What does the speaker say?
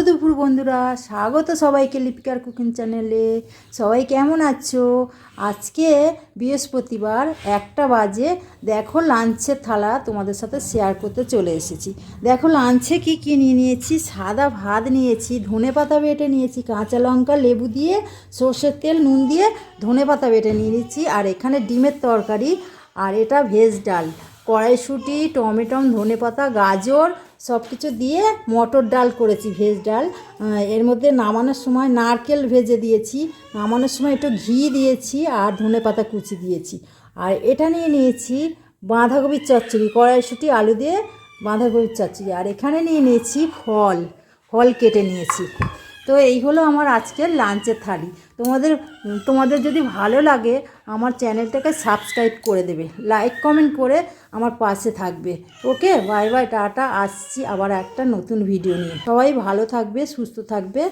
দুপুর বন্ধুরা, স্বাগত সবাইকে লিপিকার কুকিং চ্যানেলে। সবাই কেমন আছো? আজকে বৃহস্পতিবার 1টা বাজে। দেখো লাঞ্চের থালা তোমাদের সাথে শেয়ার করতে চলে এসেছি। দেখো লাঞ্চে কি কি নিয়ে নিয়েছি। সাদা ভাত নিয়েছি, ধনেপাতা বেটে নিয়েছি, কাঁচা লঙ্কা লেবু দিয়ে সর্ষের তেল নুন দিয়ে ধনেপাতা বেটে নিয়ে নিয়েছি। আর এখানে ডিমের তরকারি, আর এটা ভেজ ডাল, কড়াইশুঁটি, টমেটো, ধনেপাতা, গাজর সব কিছু দিয়ে মটর ডাল করেছি, ভেজ ডাল। এর মধ্যে নামানোর সময় নারকেল ভেজে দিয়েছি, নামানোর সময় একটু ঘি দিয়েছি আর ধনেপাতা কুচি দিয়েছি। আর এটা নিয়ে নিয়েছি বাঁধাকপির চচ্চড়ি, কড়াইশুঁটি আলু দিয়ে বাঁধাকপির চচ্চড়ি। আর এখানে নিয়ে নিয়েছি ফল ফল কেটে নিয়েছি। তো এই হলো আমার আজকের লাঞ্চের থালি। তোমাদের যদি ভালো লাগে আমার চ্যানেলটাকে সাবস্ক্রাইব করে দেবে, লাইক কমেন্ট করে আমার পাশে থাকবে। ওকে, বাই বাই, টাটা। আসছি আবার একটা নতুন ভিডিও নিয়ে। সবাই ভালো থাকবে, সুস্থ থাকবে।